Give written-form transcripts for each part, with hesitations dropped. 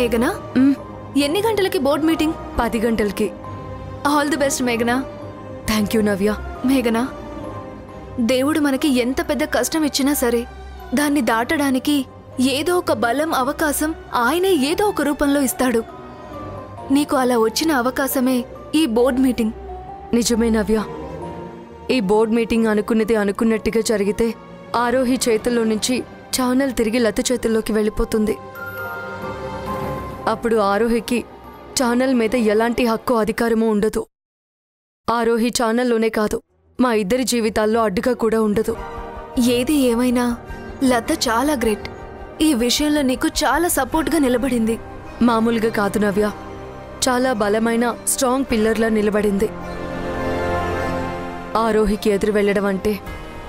మేఘనా ఎన్ని గంటలకి బోర్డ్ మీటింగ్? 10 గంటలకి. ఆల్ ది బెస్ట్ మేఘనా. థ్యాంక్ యూ నవ్య. మేఘనా, దేవుడు మనకి ఎంత పెద్ద కష్టం ఇచ్చినా సరే దాన్ని దాటడానికి ఏదో ఒక బలం, అవకాశం ఆయనే ఏదో ఒక రూపంలో ఇస్తాడు. నీకు అలా వచ్చిన అవకాశమే ఈ బోర్డ్ మీటింగ్. నిజమే నవ్య. ఈ బోర్డ్ మీటింగ్ అనుకున్నది అనుకున్నట్టుగా జరిగితే ఆరోహి చేతుల్లో నుంచి ఛానల్ తిరిగి లత చేతుల్లోకి వెళ్ళిపోతుంది. అప్పుడు ఆరోహికి ఛానల్ మీద ఎలాంటి హక్కు, అధికారమూ ఉండదు. ఆరోహి ఛానల్లోనే కాదు, మా ఇద్దరి జీవితాల్లో అడ్డుగా కూడా ఉండదు. ఏది ఏమైనా లత చాలా గ్రేట్. ఈ విషయంలో నీకు చాలా సపోర్ట్గా నిలబడింది. మామూలుగా కాదు నవ్య, చాలా బలమైన స్ట్రాంగ్ పిల్లర్లా నిలబడింది. ఆరోహికి ఎదురు వెళ్ళడం అంటే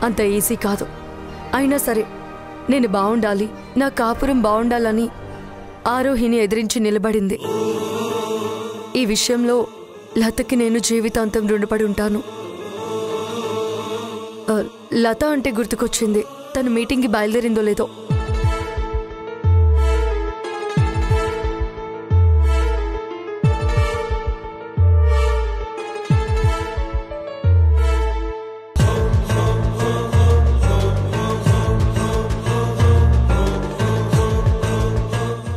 అంత ఈజీ కాదు. అయినా సరే నేను బావుండాలి, నా కాపురం బావుండాలని ఆరోహిని ఎదిరించి నిలబడింది. ఈ విషయంలో లతకి నేను జీవితాంతం రుణపడి ఉంటాను. లత అంటే గుర్తుకొచ్చింది, తను మీటింగ్కి బయలుదేరిందో లేదో.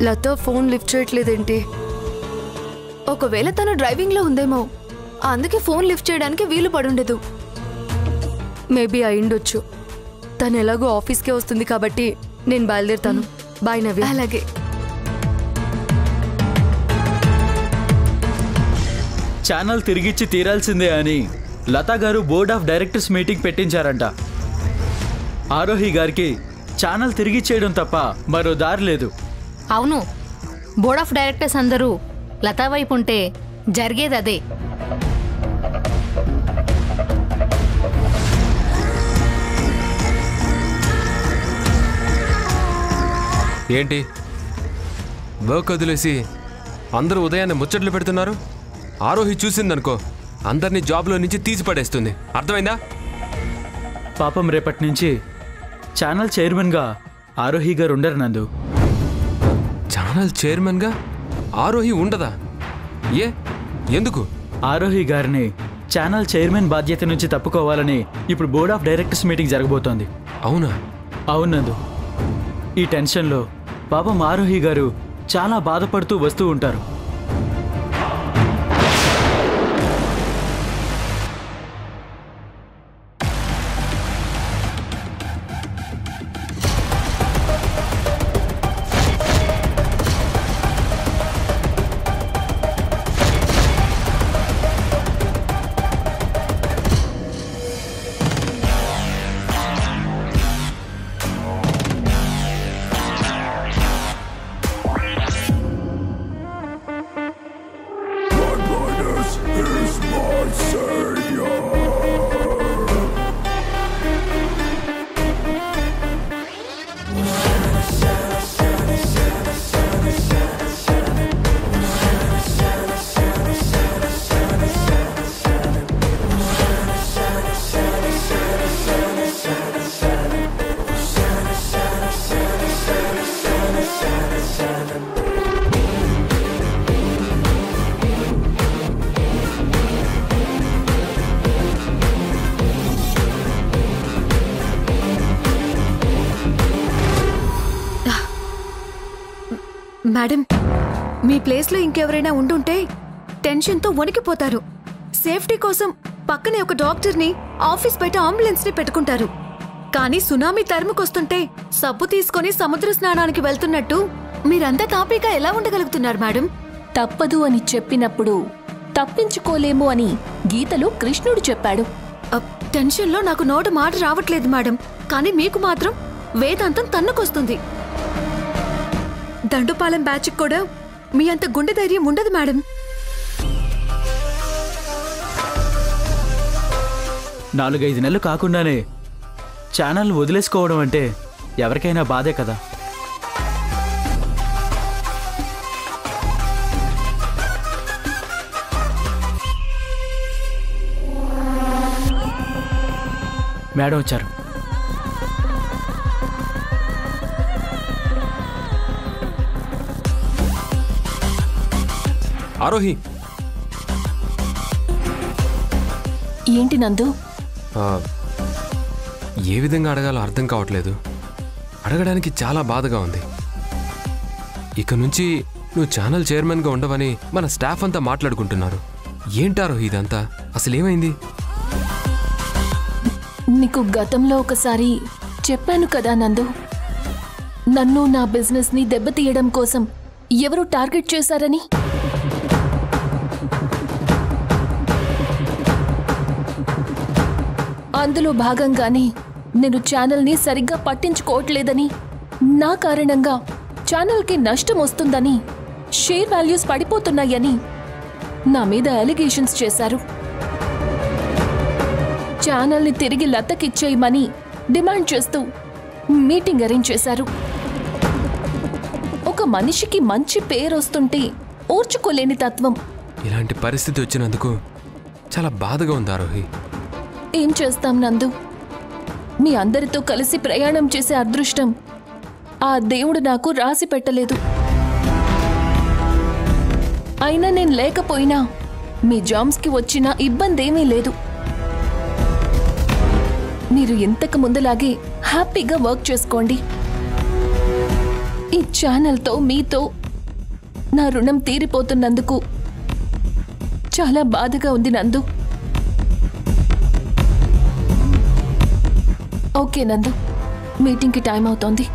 లత ఫోన్ లిఫ్ట్ చేయట్లేదేంటి? ఒకవేళ తను డ్రైవింగ్లో ఉందేమో, అందుకే ఫోన్ లిఫ్ట్ చేయడానికి వీలు పడుండదు. మేబీ అయిండొచ్చు. తను ఎలాగో ఆఫీస్కే వస్తుంది కాబట్టి నేను బయలుదేరుతాను. బాయ్ నవ్య. అలాగే. ఛానల్ తిరిగిచ్చి తీరాల్సిందే అని లతా గారు బోర్డ్ ఆఫ్ డైరెక్టర్స్ మీటింగ్ పెట్టించారంట. ఆరోహి గారికి ఛానల్ తిరిగిచ్చేయడం తప్ప మరో దారి లేదు. అవును, బోర్డ్ ఆఫ్ డైరెక్టర్స్ అందరూ లతా వైపు ఉంటే జరిగేది అదే. ఏంటి వర్క్ వదిలేసి అందరూ ఉదయాన్నే ముచ్చట్లు పెడుతున్నారు? ఆరోహి చూసిందనుకో, అందరినీ జాబ్లో నుంచి తీసి పడేస్తుంది. అర్థమైందా? పాపం రేపటి నుంచి ఛానల్ చైర్మన్గా ఆరోహి గారు ఉండరు నందు. ఛానల్ చైర్మన్గా ఆరోహి ఉండదా? ఎందుకు? ఆరోహి గారిని ఛానల్ చైర్మన్ బాధ్యత నుంచి తప్పుకోవాలని ఇప్పుడు బోర్డ్ ఆఫ్ డైరెక్టర్స్ మీటింగ్ జరగబోతోంది. అవునా? అవును నందు. ఈ టెన్షన్లో పాపం ఆరోహి గారు చాలా బాధపడుతూ వస్తూ ఉంటారు. మేడం, మీ ప్లేస్లో ఇంకెవరైనా ఉండుంటే టెన్షన్తో వణికిపోతారు. సేఫ్టీ కోసం పక్కనే ఒక డాక్టర్ని, ఆఫీస్ బయట అంబులెన్స్ని పెట్టుకుంటారు. కానీ సునామీ తరుముకొస్తుంటే సబ్బు తీసుకొని సముద్ర స్నానానికి వెళ్తున్నట్టు మీరంతా తాపీగా ఎలా ఉండగలుగుతున్నారు మేడం? తప్పదు అని చెప్పినప్పుడు తప్పించుకోలేము అని గీతలో కృష్ణుడు చెప్పాడు. టెన్షన్లో నాకు నోట మాట రావట్లేదు మేడం, కానీ మీకు మాత్రం వేదాంతం తన్నుకొస్తుంది. దండుపాలెం బ్యాచ్కి కూడా మీ అంత గుండె ధైర్యం ఉండదు మేడం. 4-5 నెలలు కాకుండానే ఛానల్ వదిలేసుకోవడం అంటే ఎవరికైనా బాధే కదా. మేడం వచ్చారు. ఆరోహి, ఏంటి నందు? ఏ విధంగా అడగాలో అర్థం కావట్లేదు. అడగడానికి చాలా బాధగా ఉంది. ఇక నుంచి నువ్వు ఛానల్ చైర్మన్గా ఉండవని మన స్టాఫ్ అంతా మాట్లాడుకుంటున్నారు. ఏంటారో ఇదంతా? అసలు ఏమైంది? నీకు గతంలో ఒకసారి చెప్పాను కదా నందు, నన్ను నా బిజినెస్ని దెబ్బతీయడం కోసం ఎవరు టార్గెట్ చేశారని. అందులో భాగంగానే నేను ఛానల్ని సరిగ్గా పట్టించుకోవట్లేదని, నా కారణంగా ఛానల్కి నష్టం వస్తుందని, షేర్ వాల్యూస్ పడిపోతున్నాయని నా మీద అలిగేషన్స్ చేశారు. ఛానల్ని తిరిగి లతకిచ్చేయమని డిమాండ్ చేస్తూ మీటింగ్ అరేంజ్ చేశారు. ఒక మనిషికి మంచి పేరు వస్తుంటే ఓర్చుకోలేని తత్వం. ఇలాంటి పరిస్థితి వచ్చినందుకు చాలా బాధగా ఉంది ఆరోహి. ఏం చేస్తాం నందు, మీ అందరితో కలిసి ప్రయాణం చేసే అదృష్టం ఆ దేవుడు నాకు రాసి పెట్టలేదు. అయినా నేను లేకపోయినా మీ జామ్స్కి వచ్చిన ఇబ్బందేమీ లేదు. మీరు ఇంతకు ముందులాగే హ్యాపీగా వర్క్ చేసుకోండి. ఈ ఛానల్తో మీతో నా రుణం తీరిపోతున్నందుకు చాలా బాధగా ఉంది నందు. ఓకే నందు, మీటింగ్కి టైం అవుతోంది.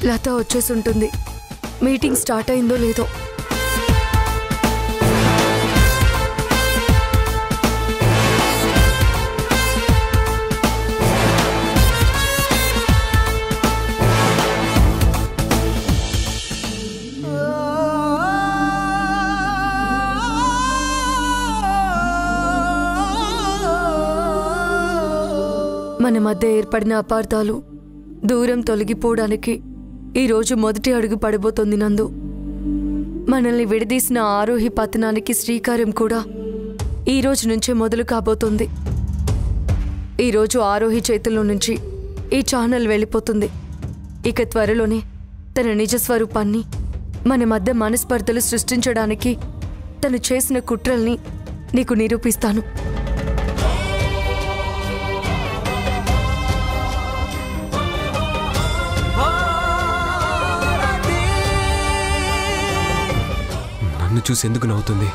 లత వచ్చేసి ఉంటుంది. మీటింగ్ స్టార్ట్ అయిందో లేదో. మన మధ్య ఏర్పడిన అపార్థాలు దూరం తొలగిపోవడానికి ఈరోజు మొదటి అడుగు పడబోతోంది నందు. మనల్ని విడదీసిన ఆరోహి పతనానికి శ్రీకారం కూడా ఈ రోజు నుంచే మొదలు కాబోతోంది. ఈరోజు ఆరోహి చేతుల్లో నుంచి ఈ ఛానల్ వెళ్ళిపోతుంది. ఇక త్వరలోనే తన నిజస్వరూపాన్ని, మన మధ్య మనస్పర్ధలు సృష్టించడానికి తను చేసిన కుట్రల్ని నీకు నిరూపిస్తాను. నన్ను చూసి ఎందుకు నవ్వుతుంది?